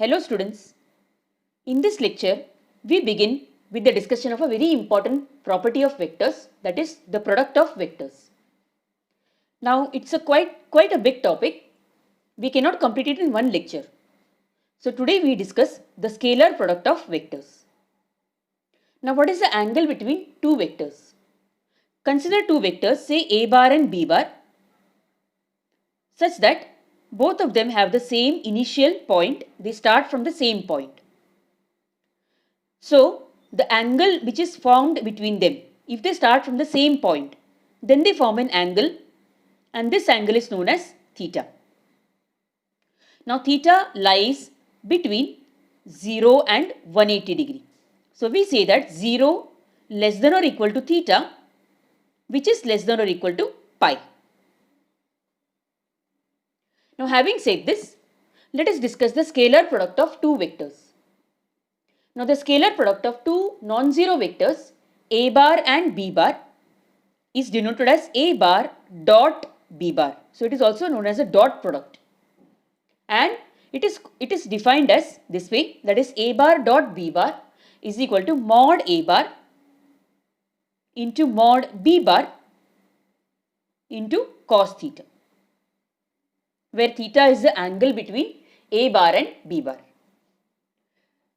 Hello students, in this lecture we begin with the discussion of a very important property of vectors, that is the product of vectors. Now it's a quite a big topic, we cannot complete it in one lecture. So today we discuss the scalar product of vectors. Now what is the angle between two vectors? Consider two vectors, say a bar and b bar, such that both of them have the same initial point, they start from the same point. So, the angle which is formed between them, if they start from the same point, then they form an angle and this angle is known as theta. Now, theta lies between 0 and 180 degree. So, we say that 0 less than or equal to theta, which is less than or equal to pi. Now, having said this, let us discuss the scalar product of two vectors. Now, the scalar product of two non-zero vectors a bar and b bar is denoted as a bar dot b bar. So, it is also known as a dot product, and it is defined as this way, that is a bar dot b bar is equal to mod a bar into mod b bar into cos theta, where theta is the angle between a bar and b bar.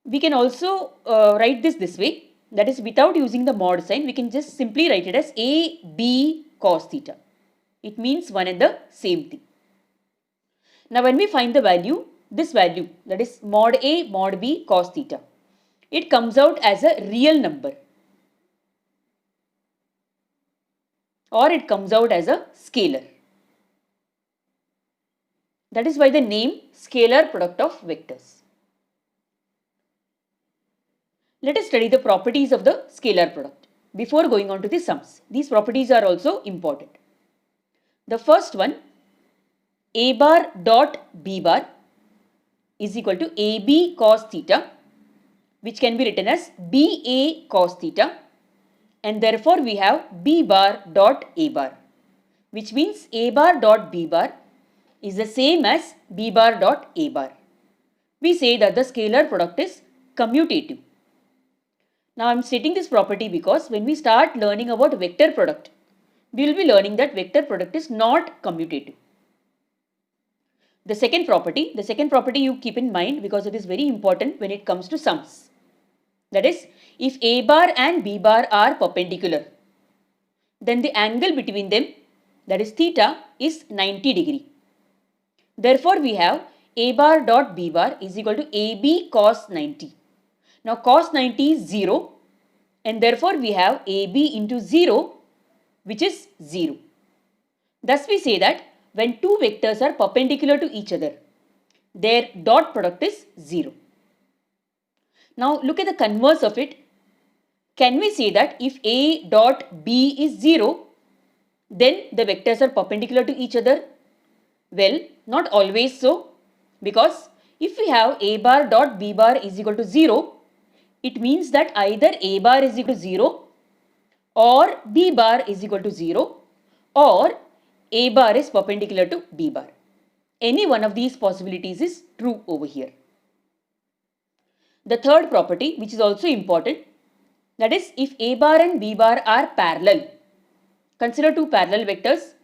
We can also write this way, that is without using the mod sign, we can just simply write it as a b cos theta. It means one and the same thing. Now when we find the value, this value, that is mod a mod b cos theta, it comes out as a real number or it comes out as a scalar. That is why the name scalar product of vectors. Let us study the properties of the scalar product before going on to the sums. These properties are also important. The first one, a bar dot b bar is equal to ab cos theta, which can be written as ba cos theta, and therefore we have b bar dot a bar, which means a bar dot b bar is the same as b bar dot a bar. We say that the scalar product is commutative. Now I am stating this property because when we start learning about vector product, we will be learning that vector product is not commutative. The second property you keep in mind because it is very important when it comes to sums. That is, if a bar and b bar are perpendicular, then the angle between them, that is theta, is 90 degree. Therefore, we have a bar dot b bar is equal to ab cos 90. Now cos 90 is 0 and therefore we have AB into 0, which is 0. Thus we say that when two vectors are perpendicular to each other, their dot product is 0. Now look at the converse of it. Can we say that if A dot B is 0, then the vectors are perpendicular to each other? Well, not always so, because if we have A bar dot B bar is equal to 0, it means that either a bar is equal to 0 or b bar is equal to 0 or a bar is perpendicular to b bar. Any one of these possibilities is true over here. The third property, which is also important, that is if a bar and b bar are parallel. Consider two parallel vectors.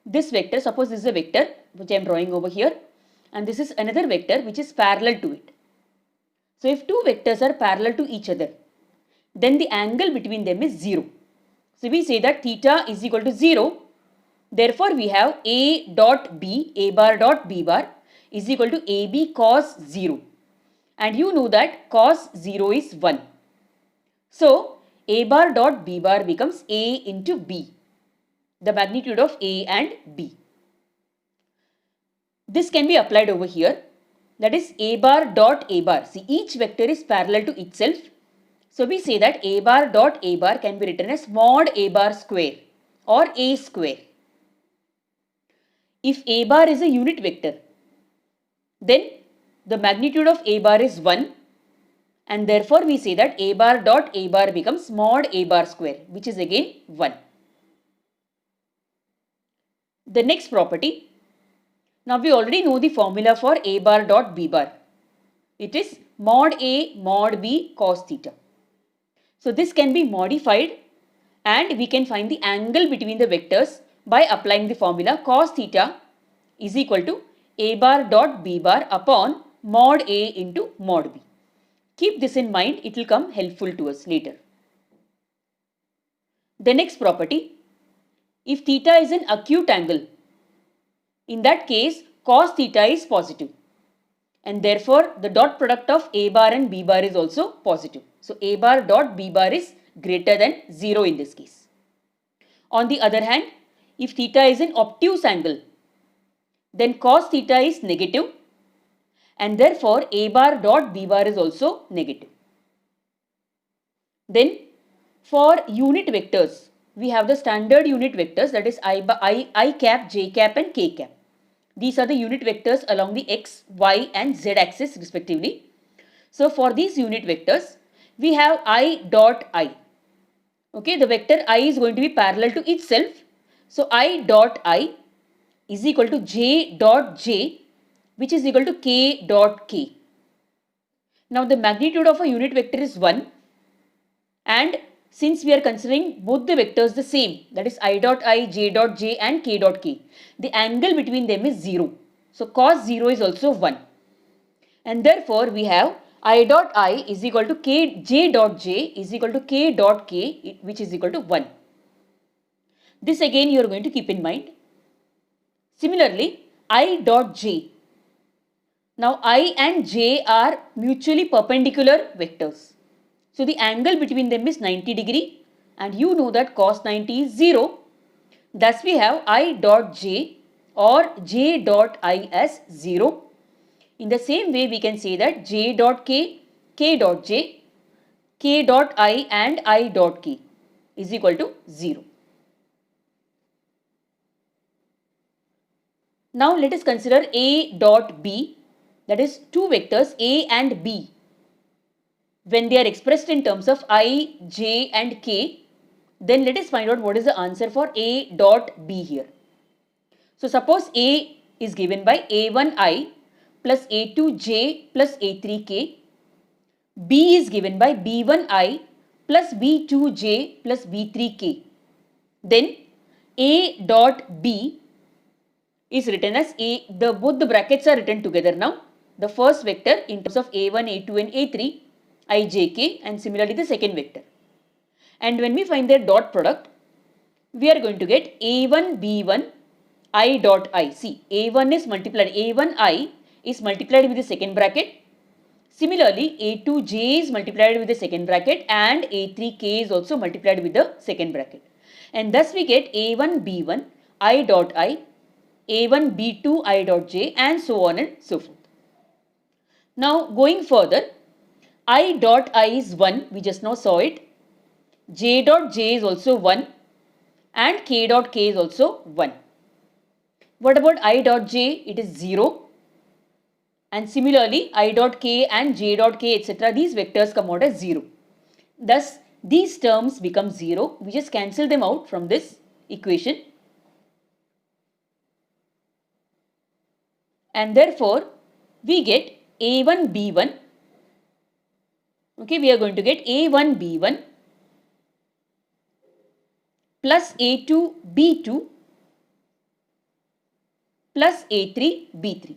This vector, suppose this is a vector which I am drawing over here, and this is another vector which is parallel to it. So if two vectors are parallel to each other, then the angle between them is 0. So we say that theta is equal to 0. Therefore we have a bar dot b bar is equal to ab cos 0. And you know that cos 0 is 1. So a bar dot b bar becomes a into b, the magnitude of a and b. This can be applied over here. That is a bar dot a bar. See, each vector is parallel to itself. So we say that a bar dot a bar can be written as mod a bar square or a square. If a bar is a unit vector, then the magnitude of a bar is 1, and therefore we say that a bar dot a bar becomes mod a bar square, which is again 1. The next property. Now we already know the formula for a bar dot b bar. It is mod A mod B cos theta. So this can be modified and we can find the angle between the vectors by applying the formula cos theta is equal to A bar dot B bar upon mod A into mod B. Keep this in mind, it will come helpful to us later. The next property, if theta is an acute angle, in that case cos theta is positive and therefore the dot product of A bar and B bar is also positive. So A bar dot B bar is greater than 0 in this case. On the other hand, if theta is an obtuse angle, then cos theta is negative and therefore A bar dot B bar is also negative. Then for unit vectors, we have the standard unit vectors, that is I cap, j cap and k cap. These are the unit vectors along the x, y and z axis respectively. So for these unit vectors, we have I dot I. Okay, the vector I is going to be parallel to itself. So I dot I is equal to j dot j, which is equal to k dot k. Now the magnitude of a unit vector is 1, and since we are considering both the vectors the same, that is I dot I, j dot j and k dot k, the angle between them is 0. So cos 0 is also 1. And therefore we have I dot I is equal to j dot j is equal to k dot k, which is equal to 1. This again you are going to keep in mind. Similarly, I dot j. Now I and j are mutually perpendicular vectors. So the angle between them is 90 degree and you know that cos 90 is 0. Thus we have I dot j or j dot I as 0. In the same way we can say that j dot k, k dot j, k dot I and I dot k is equal to 0. Now let us consider A dot B, that is two vectors A and B. When they are expressed in terms of I, j and k, then let us find out what is the answer for A dot B here. So suppose A is given by A1I plus A2j plus A3k. B is given by B1I plus B2j plus B3k. Then A dot B is written as both the brackets are written together now. The first vector in terms of A1, A2 and A3, I, j, k, and similarly the second vector. And when we find their dot product, we are going to get A1, B1, I dot I. See, A1 is multiplied, A1I is multiplied with the second bracket. Similarly, A2j is multiplied with the second bracket and A3k is also multiplied with the second bracket. And thus we get A1, B1, I dot I, A1, B2, I dot j and so on and so forth. Now going further, I dot I is 1, we just now saw it. J dot j is also 1 and k dot k is also 1. What about I dot j? It is 0. And similarly, I dot k and j dot k etc. these vectors come out as 0. Thus, these terms become 0. We just cancel them out from this equation. And therefore, we get A1 B1. Okay, we are going to get A1 B1 plus A2 B2 plus A3 B3.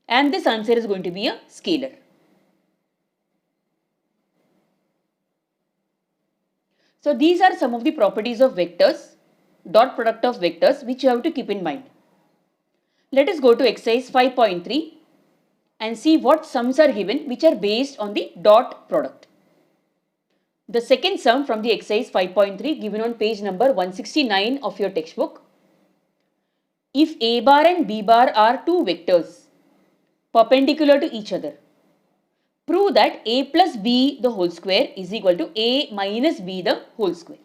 And this answer is going to be a scalar. So these are some of the properties of vectors, dot product of vectors, which you have to keep in mind. Let us go to exercise 5.3 and see what sums are given which are based on the dot product. The second sum from the exercise 5.3 given on page number 169 of your textbook. If A bar and B bar are two vectors perpendicular to each other, prove that A plus B the whole square is equal to A minus B the whole square.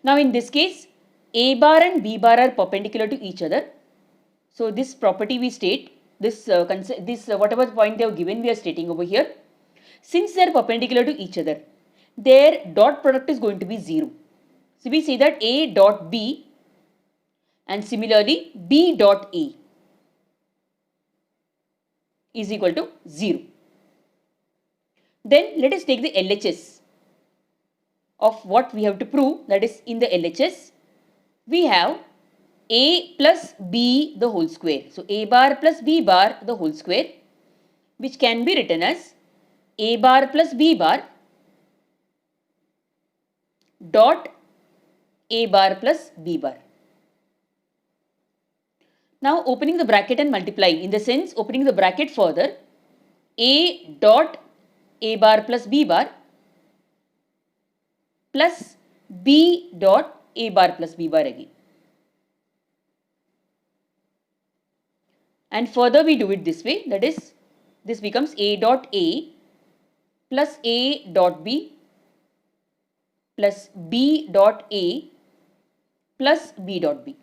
Now in this case, A bar and B bar are perpendicular to each other. So this property we state, whatever point they have given we are stating over here. Since they are perpendicular to each other, their dot product is going to be 0. So we say that A dot B and similarly B dot A. is equal to 0. Then let us take the LHS of what we have to prove. That is, in the LHS, we have a plus b the whole square. So, a bar plus b bar the whole square, which can be written as a bar plus b bar dot a bar plus b bar. Now, opening the bracket and multiply, in the sense opening the bracket further, a dot a bar plus b bar plus b dot a bar plus b bar again. And further we do it this way, that is, this becomes a dot a plus a dot b plus b dot a plus b dot b.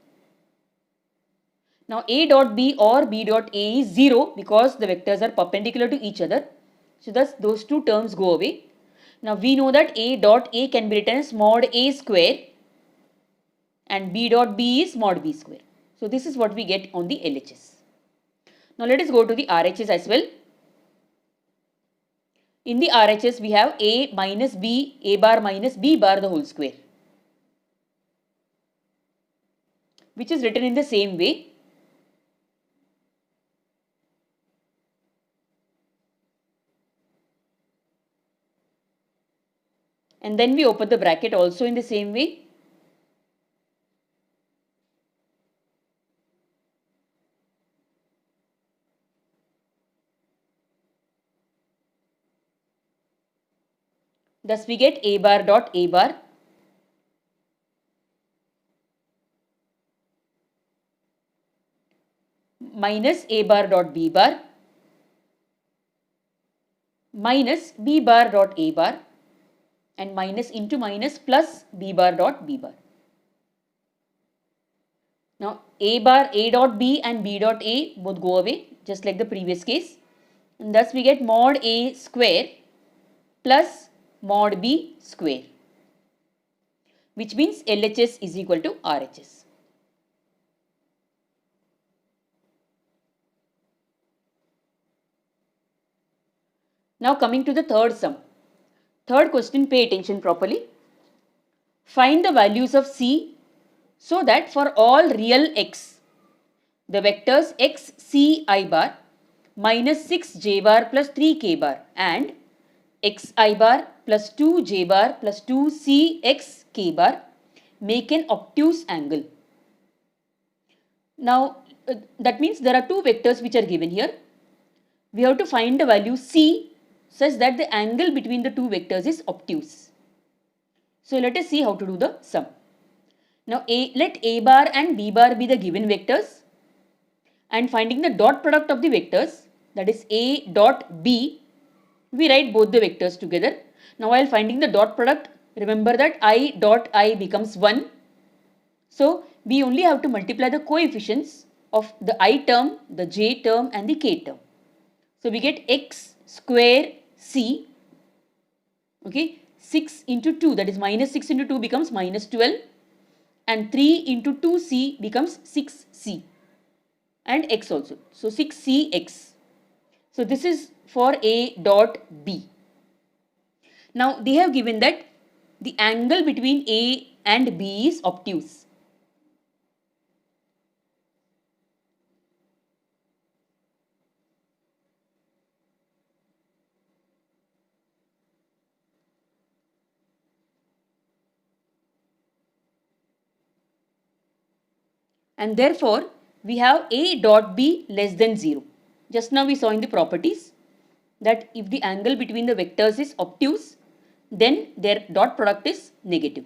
Now, a dot b or b dot a is 0 because the vectors are perpendicular to each other. So, thus those two terms go away. Now, we know that a dot a can be written as mod a square and b dot b is mod b square. So, this is what we get on the LHS. Now, let us go to the RHS as well. In the RHS, we have a minus b, a bar minus b bar the whole square, which is written in the same way. And then we open the bracket also in the same way. Thus, we get a bar dot a bar minus a bar dot b bar minus b bar dot a bar and minus into minus plus b bar dot b bar. Now, a bar, a dot b and b dot a both go away just like the previous case, and thus we get mod a square plus mod b square, which means LHS is equal to RHS. Now, coming to the third sum. Third question, pay attention properly. Find the values of C so that for all real x, the vectors x c I bar minus 6 j bar plus 3 k bar and x I bar plus 2 j bar plus 2 c x k bar make an obtuse angle. Now, that means there are two vectors which are given here. We have to find the value c such that the angle between the two vectors is obtuse. So, let us see how to do the sum. Now, let a bar and b bar be the given vectors, and finding the dot product of the vectors, that is a dot b, we write both the vectors together. Now, while finding the dot product, remember that I dot I becomes 1. So, we only have to multiply the coefficients of the I term, the j term and the k term. So, we get x square c, okay, 6 into 2, that is minus 6 into 2 becomes minus 12, and 3 into 2c becomes 6c and x also. So, 6cx. So, this is for a dot b. Now, they have given that the angle between a and b is obtuse. And therefore, we have a dot b less than 0. Just now we saw in the properties that if the angle between the vectors is obtuse, then their dot product is negative.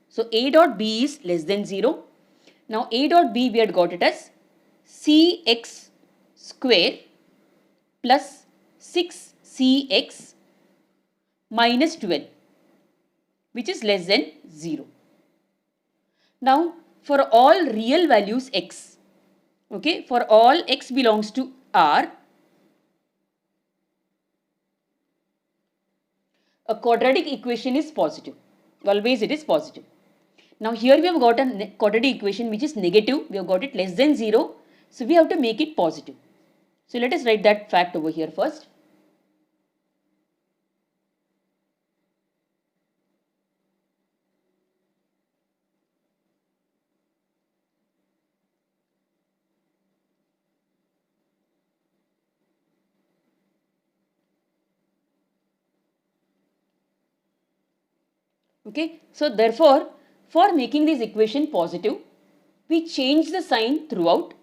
So, a dot b is less than 0. Now, a dot b we had got it as cx square plus 6cx minus 12, which is less than 0. Now, for all real values x, okay, for all x belongs to R, a quadratic equation is positive. Always it is positive. Now, here we have got a quadratic equation which is negative. We have got it less than 0. So, we have to make it positive. So let us write that fact over here first. Okay, so therefore, for making this equation positive, we change the sign throughout.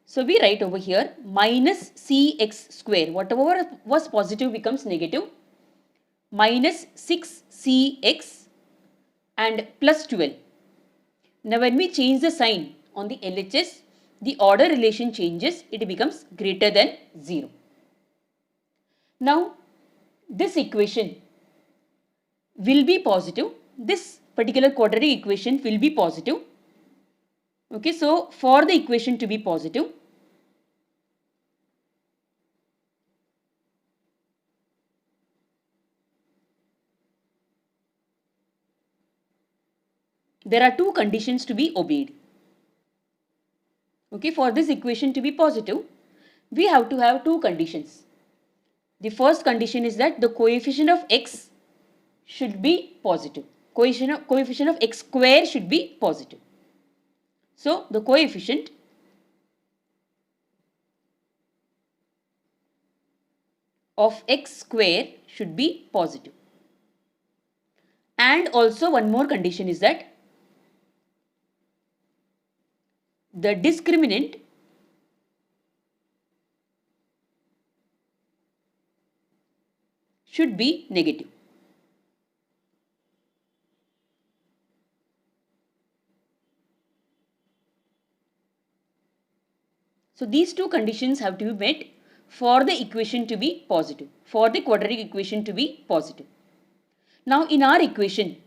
So we write over here minus cx square, whatever was positive becomes negative, minus 6cx and plus 12. Now when we change the sign on the LHS, the order relation changes, it becomes greater than 0. Now this equation will be positive. This particular quadratic equation will be positive. Okay, so for the equation to be positive, there are two conditions to be obeyed. Okay, for this equation to be positive, we have to have two conditions. The first condition is that the coefficient of x should be positive. Coefficient of x square should be positive. So the coefficient of x square should be positive. And also one more condition is that the discriminant should be negative. So these two conditions have to be met for the equation to be positive, for the quadratic equation to be positive. Now in our equation,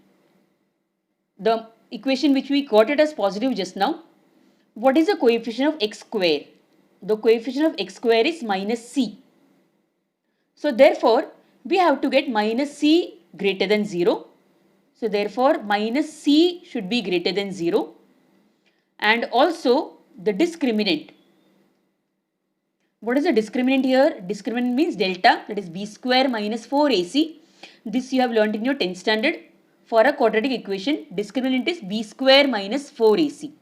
the equation which we got it as positive just now, what is the coefficient of x square? The coefficient of x square is minus c. So therefore, we have to get minus c greater than 0. So therefore, minus c should be greater than 0. And also the discriminant. What is the discriminant here? Discriminant means delta, that is b square minus 4ac. This you have learnt in your 10th standard. For a quadratic equation, discriminant is b square minus 4ac.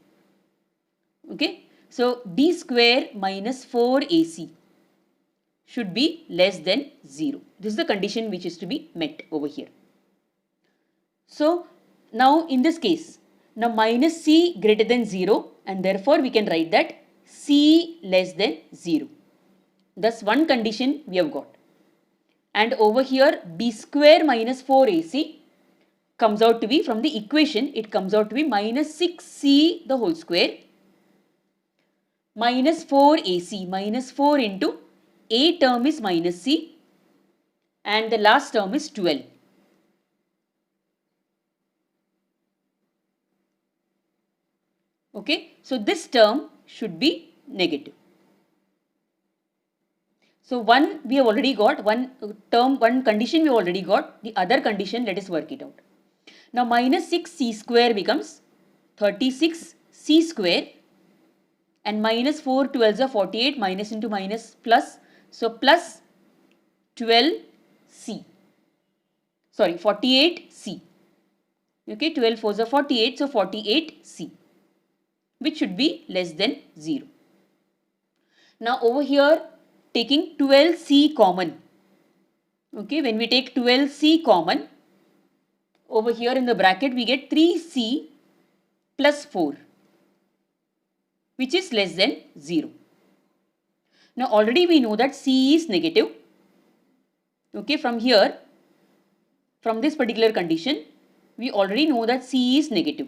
Okay, so b square minus 4ac should be less than 0. This is the condition which is to be met over here. So now in this case, now minus c greater than 0, and therefore we can write that c less than 0. Thus one condition we have got. And over here b square minus 4ac comes out to be, from the equation, it comes out to be minus 6c the whole square minus 4ac, minus 4 into a term is minus c and the last term is 12. Okay, so this term should be negative. So one we have already got, one term, one condition we already got, the other condition let us work it out. Now minus 6c square becomes 36c square and minus 4 12s are 48, minus into minus plus, so plus 12c, sorry 48c. Okay, 12 4s are 48, so 48c, which should be less than 0. Now over here, taking 12c common. Okay, when we take 12c common, over here in the bracket we get 3c plus 4, which is less than 0. Now already we know that c is negative. Okay, from here, from this particular condition, we already know that c is negative.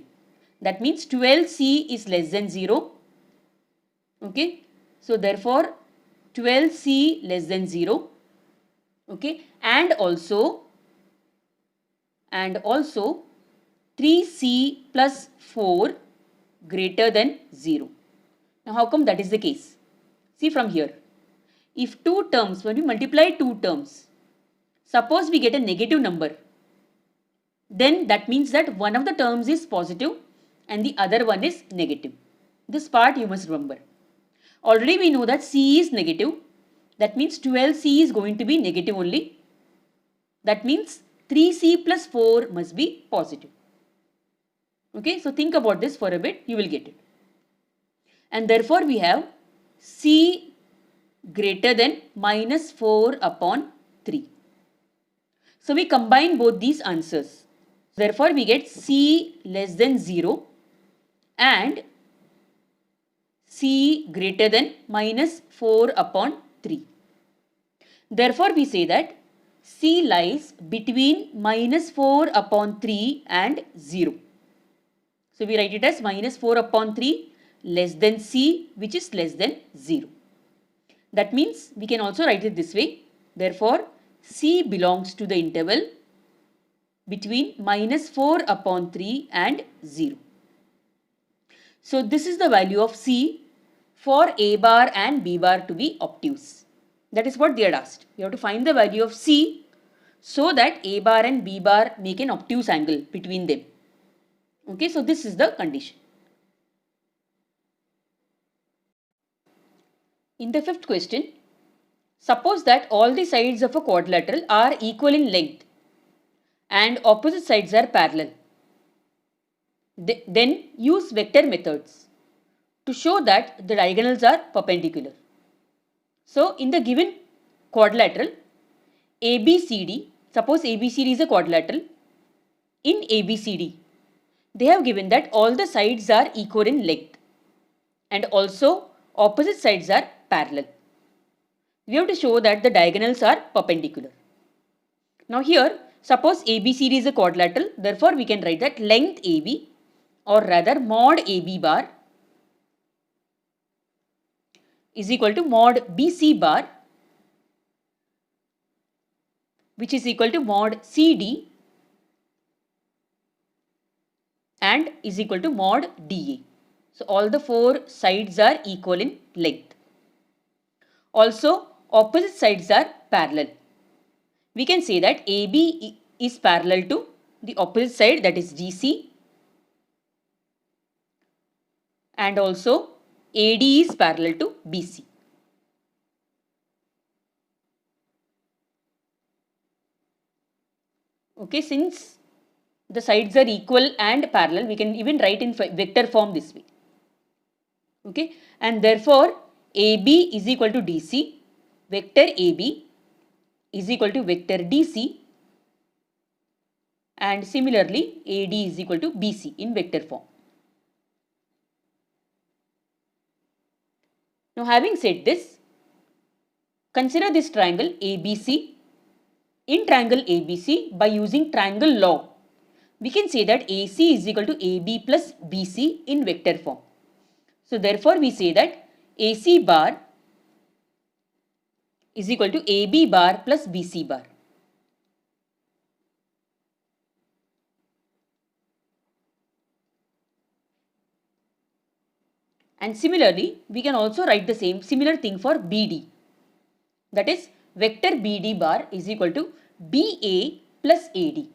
That means 12c is less than 0. Okay, so therefore 12c less than 0. Okay, and also 3c plus 4 greater than 0. Now how come that is the case? See from here, if two terms, when we multiply two terms, suppose we get a negative number, then that means that one of the terms is positive and the other one is negative. This part you must remember. Already we know that c is negative, That means 12c is going to be negative only. That means 3c plus 4 must be positive. Okay, so think about this for a bit, you will get it. And therefore we have c greater than minus 4 upon 3. So we combine both these answers. Therefore we get c less than 0 and c greater than minus 4 upon 3. Therefore we say that c lies between minus 4 upon 3 and 0. So we write it as minus 4 upon 3 less than c, which is less than 0. That means we can also write it this way. Therefore c belongs to the interval between minus 4 upon 3 and 0. So this is the value of c for a bar and b bar to be obtuse. That is what they had asked. You have to find the value of c so that a bar and b bar make an obtuse angle between them. Okay, so this is the condition. In the fifth question, suppose that all the sides of a quadrilateral are equal in length and opposite sides are parallel. Then use vector methods to show that the diagonals are perpendicular. So in the given quadrilateral ABCD, suppose ABCD is a quadrilateral. In ABCD, they have given that all the sides are equal in length and also opposite sides are parallel. We have to show that the diagonals are perpendicular. Now here, suppose ABCD is a quadrilateral, therefore we can write that length AB or rather mod AB bar is equal to mod BC bar, which is equal to mod CD and is equal to mod DA. So all the four sides are equal in length. Also opposite sides are parallel. We can say that AB is parallel to the opposite side, that is GC, and also AD is parallel to BC. Okay, since the sides are equal and parallel, we can even write in vector form this way. Okay, and therefore AB is equal to DC, vector AB is equal to vector DC, and similarly AD is equal to BC in vector form. Now having said this, consider this triangle ABC. In triangle ABC, by using triangle law, we can say that AC is equal to AB plus BC in vector form. So therefore we say that AC bar is equal to AB bar plus BC bar. And similarly, we can also write the similar thing for BD. That is, vector BD bar is equal to BA plus AD.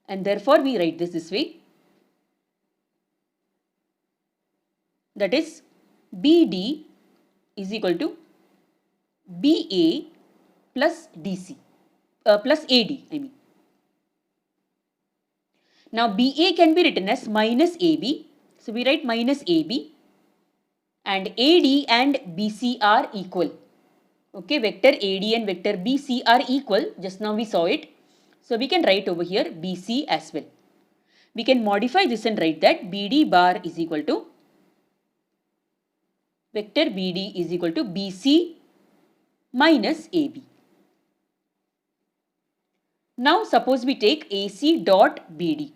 And therefore we write this way. That is, BD is equal to BA plus DC, plus AD, I mean. Now BA can be written as minus AB. So we write minus AB, and AD and BC are equal. Okay, vector AD and vector BC are equal. Just now we saw it. So we can write over here BC as well. We can modify this and write that BD bar is equal to vector BD is equal to BC minus AB. Now suppose we take AC dot BD.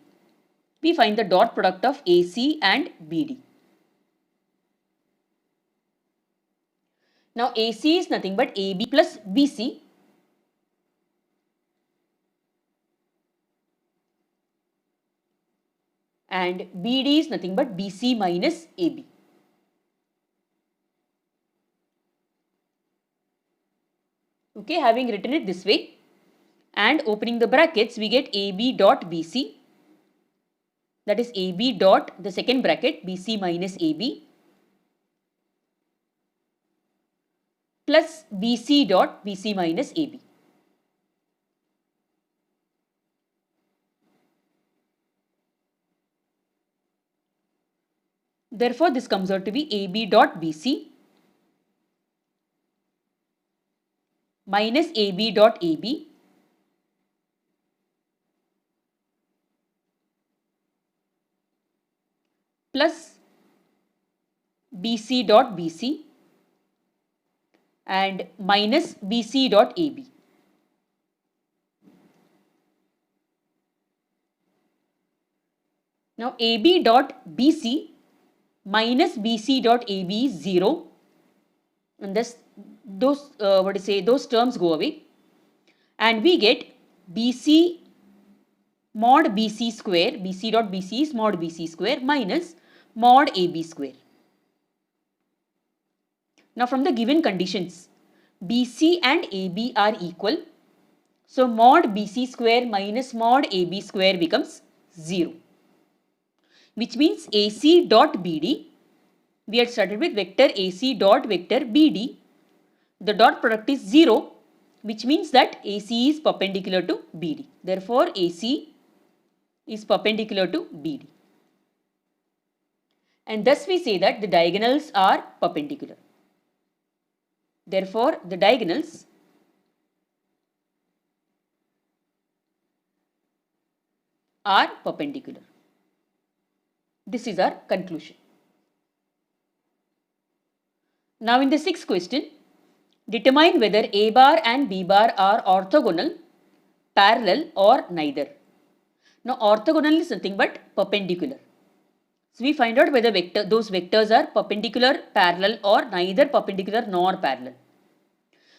We find the dot product of AC and BD. Now AC is nothing but AB plus BC. And BD is nothing but BC minus AB. Okay, having written it this way and opening the brackets, we get AB dot BC. That is AB dot the second bracket BC minus AB plus BC dot BC minus AB. Therefore, this comes out to be AB dot BC minus AB dot AB plus BC dot BC and minus BC dot AB. Now AB dot BC minus BC dot AB is 0, and thus those terms go away, and we get BC mod BC square, BC dot BC is mod BC square minus mod AB square. Now from the given conditions, BC and AB are equal, so mod BC square minus mod AB square becomes 0, which means AC dot BD, we had started with vector AC dot vector BD, the dot product is 0, which means that AC is perpendicular to BD. Therefore, AC is perpendicular to BD. And thus we say that the diagonals are perpendicular. Therefore, the diagonals are perpendicular. This is our conclusion. Now in the sixth question, determine whether A bar and B bar are orthogonal, parallel or neither. Now orthogonal is nothing but perpendicular. So we find out whether those vectors are perpendicular, parallel or neither perpendicular nor parallel.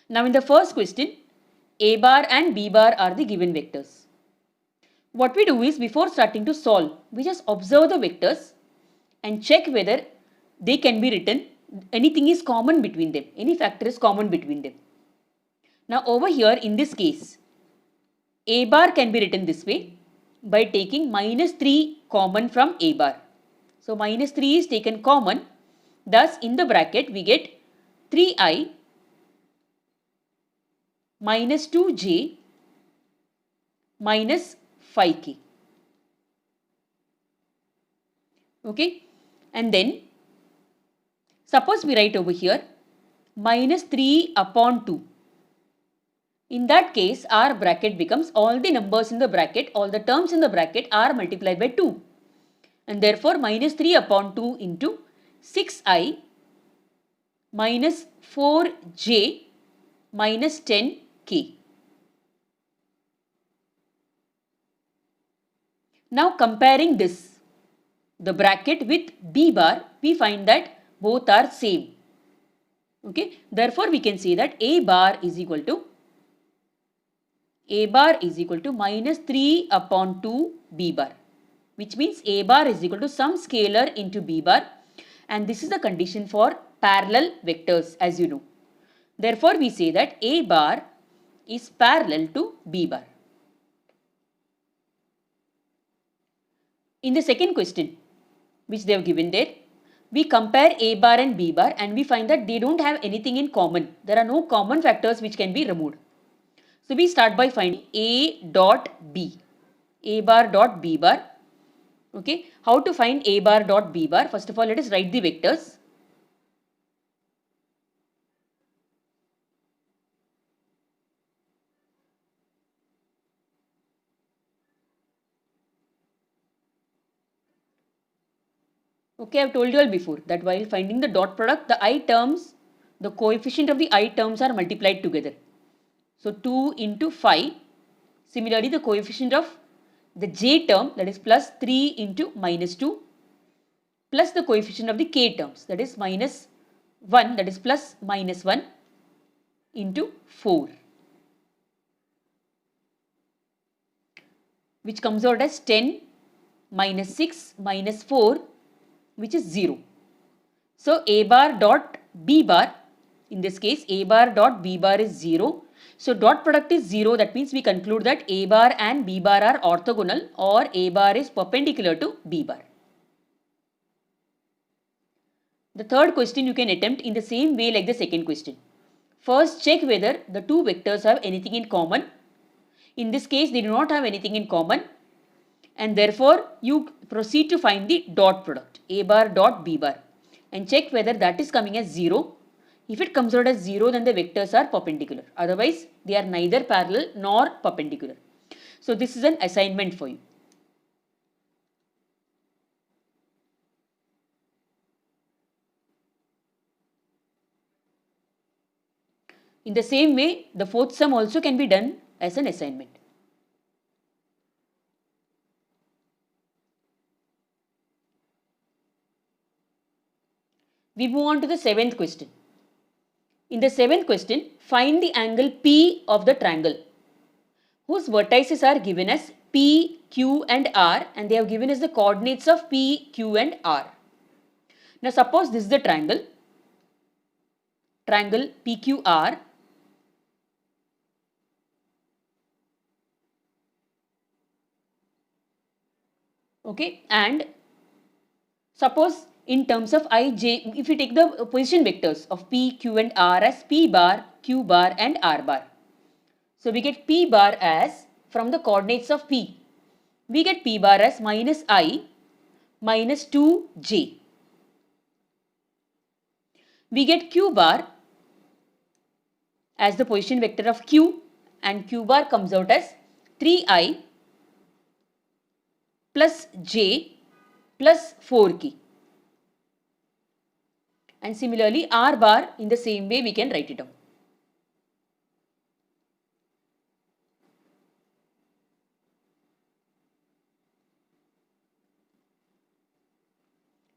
Now in the first question, A bar and B bar are the given vectors. What we do is, before starting to solve, we just observe the vectors and check whether they can be written, anything is common between them, any factor is common between them. Now over here in this case, A bar can be written this way by taking minus 3 common from A bar. So minus 3 is taken common, thus in the bracket we get 3i minus 2j minus 5k. Okay, and then suppose we write over here minus 3 upon 2. In that case, our bracket becomes, all the numbers in the bracket, all the terms in the bracket are multiplied by 2. And therefore, minus 3 upon 2 into 6i minus 4j minus 10k. Now comparing this, the bracket with B bar, we find that both are same. Okay, therefore we can say that A bar is equal to minus 3 upon 2 B bar, which means A bar is equal to some scalar into B bar, and this is the condition for parallel vectors, as you know. Therefore we say that A bar is parallel to B bar. In the second question, which they have given there, we compare A bar and B bar and we find that they don't have anything in common. There are no common factors which can be removed. So we start by finding A dot B, A bar dot B bar. Okay, how to find A bar dot B bar? First of all, let us write the vectors. Okay, I have told you all before that while finding the dot product, the I terms, the coefficient of the I terms are multiplied together. So 2 into 5. Similarly, the coefficient of the j term, that is plus 3 into minus 2, plus the coefficient of the k terms, that is minus 1, that is plus minus 1 into 4, which comes out as 10 minus 6 minus 4, which is 0. So A bar dot B bar, in this case A bar dot B bar is 0. So dot product is 0, that means we conclude that A bar and B bar are orthogonal, or A bar is perpendicular to B bar. The third question you can attempt in the same way like the second question. First check whether the two vectors have anything in common. In this case, they do not have anything in common, and therefore you proceed to find the dot product a bar dot b bar and check whether that is coming as 0. If it comes out as 0, then the vectors are perpendicular. Otherwise, they are neither parallel nor perpendicular. So this is an assignment for you. In the same way, the fourth sum also can be done as an assignment. We move on to the seventh question. In the seventh question, find the angle P of the triangle whose vertices are given as P, Q and R, and they have given us the coordinates of P, Q and R. Now suppose this is the triangle PQR. Okay, and suppose in terms of I, J, if we take the position vectors of P, Q and R as P bar, Q bar and R bar. So we get P bar as, from the coordinates of P, we get P bar as minus I minus 2J. We get Q bar as the position vector of Q, and Q bar comes out as 3I plus J plus 4K. And similarly, R bar, in the same way we can write it down.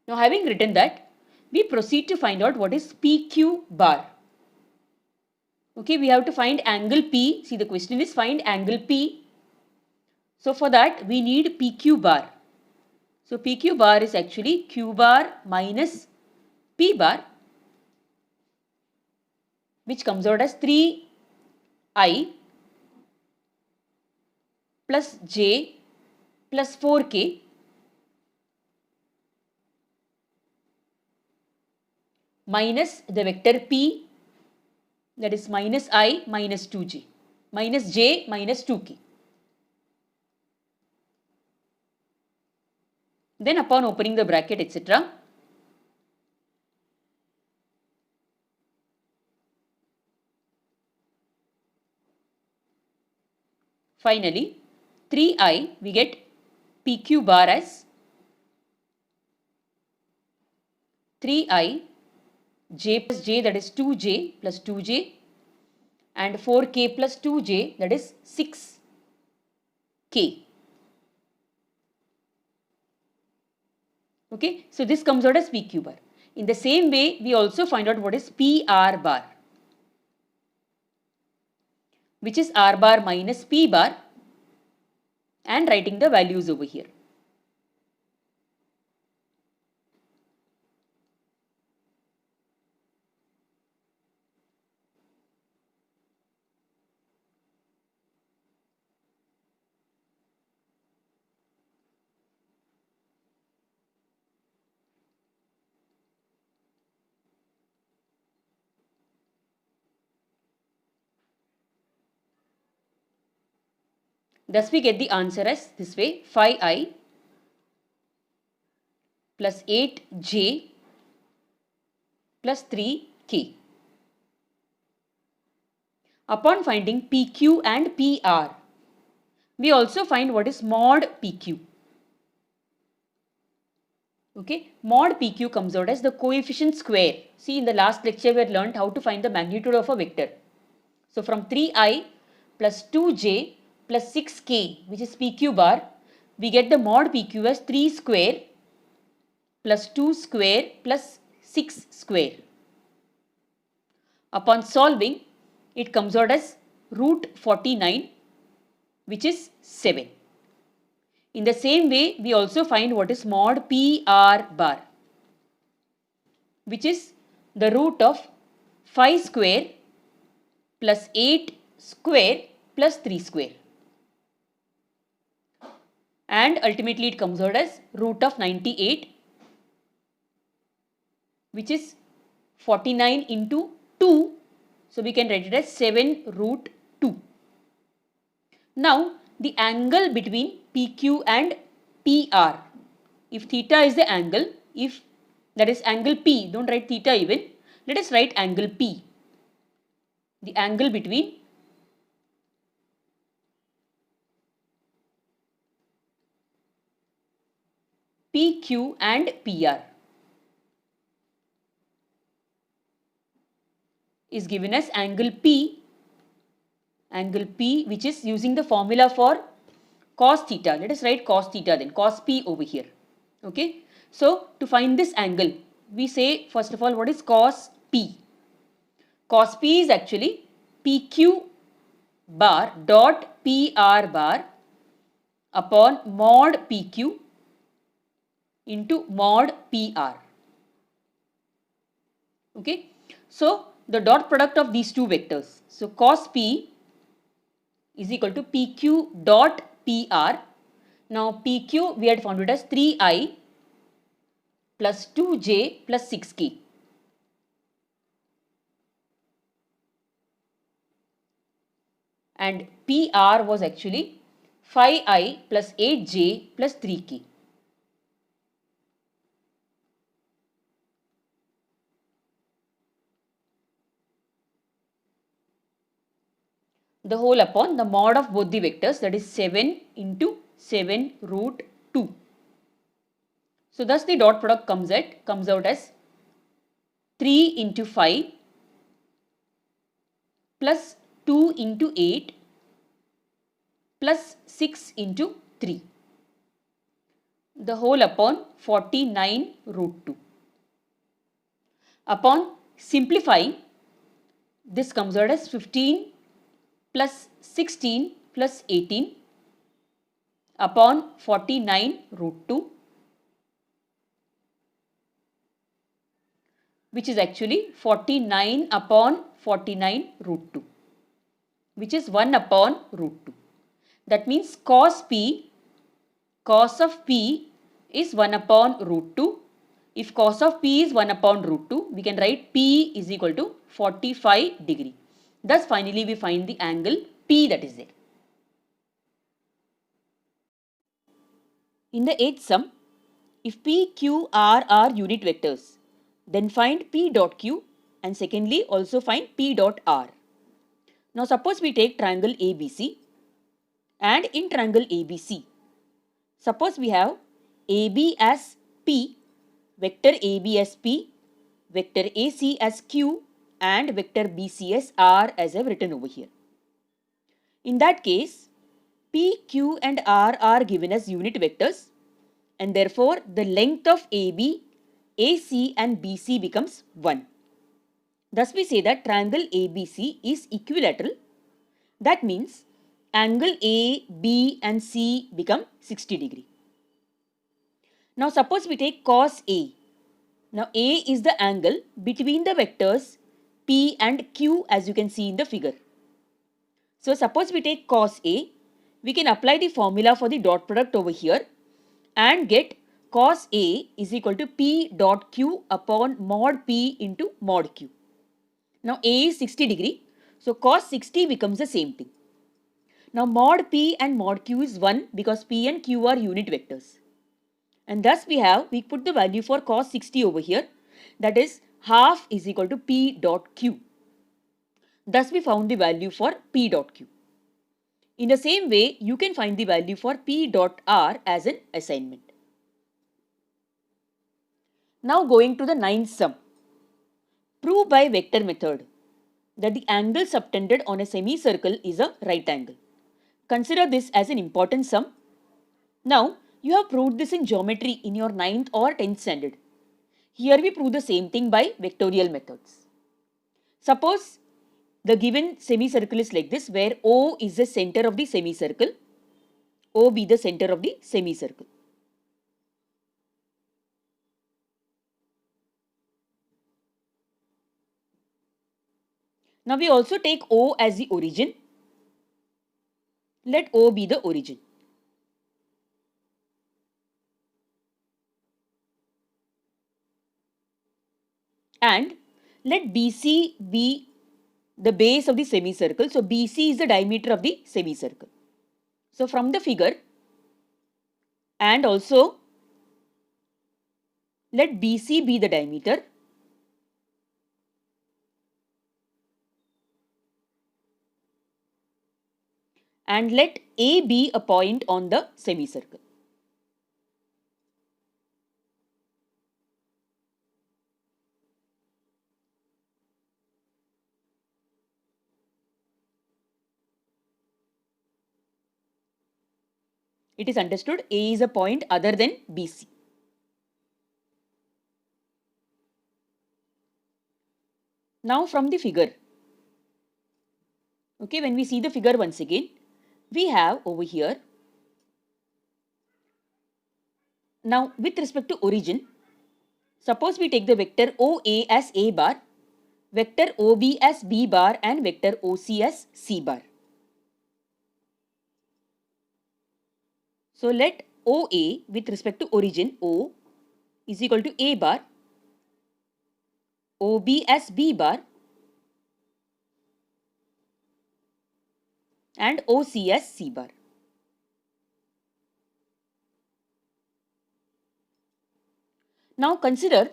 Now having written that, we proceed to find out what is PQ bar. Okay, we have to find angle P. See, the question is find angle P. So for that we need PQ bar. So PQ bar is actually Q bar minus P bar, which comes out as 3I plus J plus 4K minus the vector P, that is minus I minus 2J minus J minus 2K. Then upon opening the bracket, etc., finally 3I, we get PQ bar as 3I J plus J, that is 2J plus 2J, and 4K plus 2J, that is 6K. Okay, so this comes out as PQ bar. In the same way, we also find out what is PR bar, which is R bar minus P bar, and writing the values over here. Thus we get the answer as this way: 5I plus 8J plus 3K. Upon finding PQ and PR, we also find what is mod PQ. Okay, mod PQ comes out as the coefficient square. See, in the last lecture we had learned how to find the magnitude of a vector. So from 3I plus 2J plus 6K, which is PQ bar, we get the mod PQ as 3 square plus 2 square plus 6 square. Upon solving, it comes out as root 49, which is 7. In the same way, we also find what is mod PR bar, which is the root of 5 square plus 8 square plus 3 square. And ultimately it comes out as root of 98, which is 49 into 2 So we can write it as 7 root 2. Now the angle between PQ and PR. If theta is the angle, if that is angle P, don't write theta even, let us write angle P. The angle between PQ and PR is given as angle P which is using the formula for cos theta. Let us write cos theta then, cos P over here. Okay. So to find this angle, we say first of all what is cos P. Cos P is actually PQ bar dot PR bar upon mod PQ into mod PR. Okay. So the dot product of these two vectors. So cos P is equal to PQ dot PR. Now PQ we had found it as 3I plus 2J plus 6K. And PR was actually 5I plus 8J plus 3K. The whole upon the mod of both the vectors, that is 7 into 7 root 2. So thus the dot product comes out as 3 into 5 plus 2 into 8 plus 6 into 3. The whole upon 49 root 2. Upon simplifying, this comes out as 15 plus 16 plus 18 upon 49 root 2, which is actually 49 upon 49 root 2, which is 1 upon root 2. That means cos of P is 1 upon root 2. If cos of P is 1 upon root 2, we can write P is equal to 45 degree. Thus finally we find the angle P that is there. In the 8th sum, if P, Q, R are unit vectors, then find P dot Q and secondly also find P dot R. Now suppose we take triangle ABC, and in triangle ABC, suppose we have AB as P, vector AB as P, vector AC as Q and vector BC as R as I have written over here. In that case, P, Q and R are given as unit vectors and therefore the length of AB, AC and BC becomes 1. Thus we say that triangle ABC is equilateral. That means angle A, B and C become 60 degree. Now suppose we take cos A. Now A is the angle between the vectors P and Q as you can see in the figure. So suppose we take cos A, we can apply the formula for the dot product over here and get cos A is equal to P dot Q upon mod P into mod Q. Now A is 60 degree, so cos 60 becomes the same thing. Now mod P and mod Q is 1 because P and Q are unit vectors. And thus we put the value for cos 60 over here, that is half is equal to P dot Q. Thus we found the value for P dot Q. In the same way, you can find the value for P dot R as an assignment. Now going to the 9th sum. Prove by vector method that the angle subtended on a semicircle is a right angle. Consider this as an important sum. Now, you have proved this in geometry in your 9th or 10th standard. Here we prove the same thing by vectorial methods. Suppose the given semicircle is like this, where O is the center of the semicircle, O be the center of the semicircle. Now we also take O as the origin. Let O be the origin. And let BC be the base of the semicircle. So BC is the diameter of the semicircle. So from the figure, and also let BC be the diameter, and let A be a point on the semicircle. It is understood A is a point other than BC. Now from the figure, okay, when we see the figure once again, we have over here, now with respect to origin, suppose we take the vector OA as A bar, vector OB as B bar, and vector OC as C bar. So let OA with respect to origin O is equal to A bar, OB as B bar, and OC as C bar. Now consider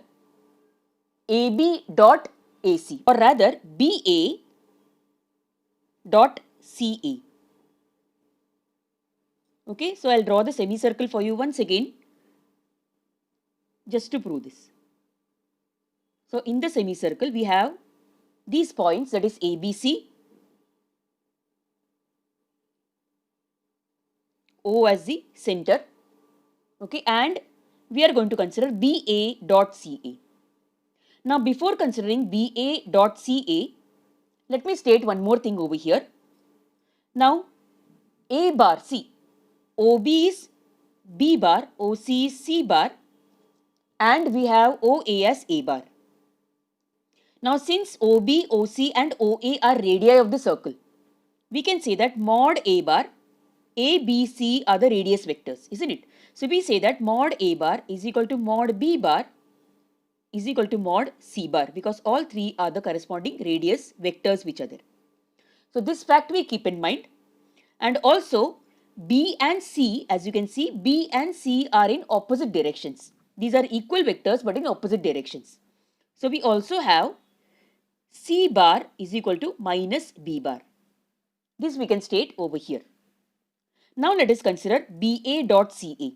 AB dot AC, or rather BA dot CA. Okay, so I'll draw the semicircle for you once again just to prove this. So in the semicircle we have these points, that is ABC, O as the center, okay, and we are going to consider BA dot CA. Now before considering BA dot CA, let me state one more thing over here. Now A bar, see, OB is B bar, OC is C bar, and we have OA as A bar. Now since OB, OC and OA are radii of the circle, we can say that mod A bar, A, B, C are the radius vectors, isn't it? So we say that mod A bar is equal to mod B bar is equal to mod C bar, because all three are the corresponding radius vectors which are there. So this fact we keep in mind. And also B and C, as you can see, B and C are in opposite directions. These are equal vectors but in opposite directions. So we also have C bar is equal to minus B bar. This we can state over here. Now let us consider BA dot CA.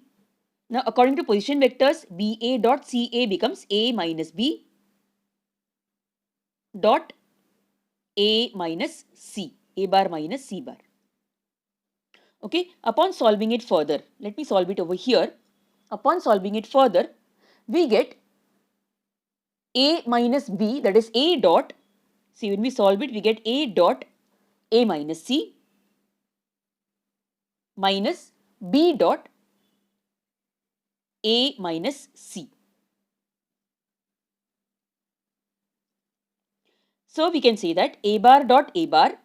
Now according to position vectors, BA dot CA becomes A minus B dot A minus C, A bar minus C bar. Okay, upon solving it further, let me solve it over here. Upon solving it further, we get A minus B, that is A dot, see when we solve it, we get A dot A minus C minus B dot A minus C. So we can say that A bar dot A bar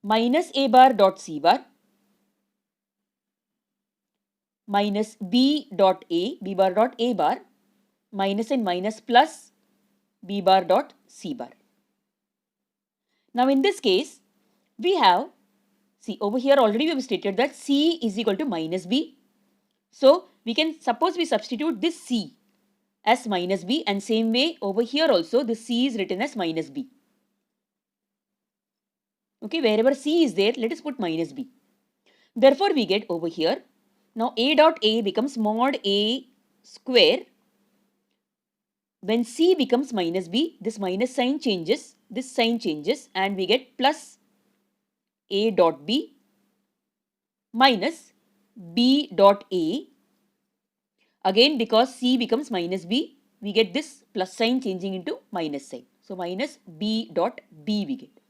minus A bar dot C bar minus B dot A, B bar dot A bar, minus and minus plus B bar dot C bar. Now in this case, we have, see over here already we have stated that C is equal to minus B. So we can, suppose we substitute this C as minus B, and same way over here also this C is written as minus B. Okay, wherever C is there, let us put minus B. Therefore we get over here, now A dot A becomes mod A square. When C becomes minus B, this minus sign changes, this sign changes, and we get plus A dot B minus B dot A. Again, because C becomes minus B, we get this plus sign changing into minus sign. So minus B dot B we get.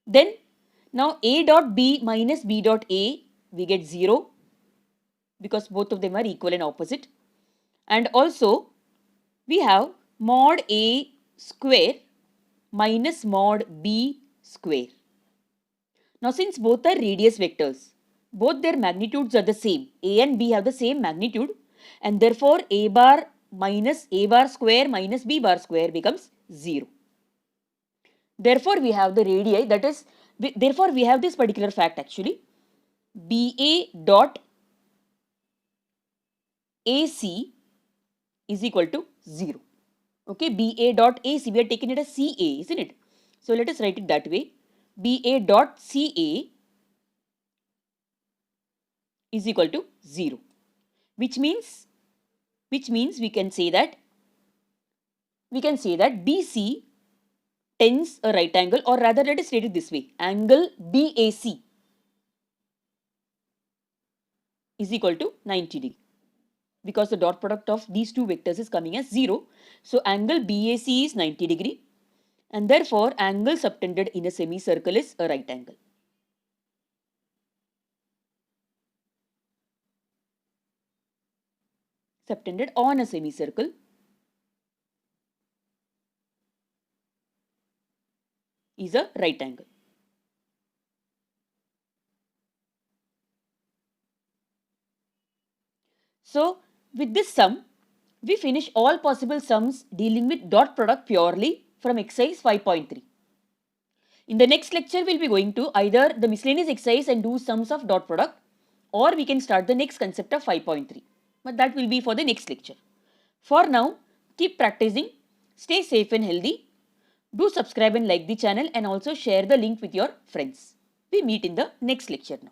Then now A dot B minus B dot A, we get 0 because both of them are equal and opposite. And also we have mod A square minus mod B square. Now since both are radius vectors, both their magnitudes are the same. A and B have the same magnitude, and therefore A bar minus A bar square minus B bar square becomes 0. Therefore, we have the radii, that is, therefore we have this particular fact actually. BA dot AC is equal to 0. Okay, BA dot AC, we are taking it as CA, isn't it? So let us write it that way. BA dot CA is equal to 0, which means we can say that BC tends a right angle, or rather let us state it this way, angle BAC is equal to 90 degree, because the dot product of these two vectors is coming as 0. So angle BAC is 90 degree, and therefore angle subtended in a semicircle is a right angle. Subtended on a semicircle is a right angle. So with this sum, we finish all possible sums dealing with dot product purely from exercise 5.3. In the next lecture, we'll be going to either the miscellaneous exercise and do sums of dot product, or we can start the next concept of 5.3. But that will be for the next lecture. For now, keep practicing, stay safe and healthy. Do subscribe and like the channel, and also share the link with your friends. We meet in the next lecture now.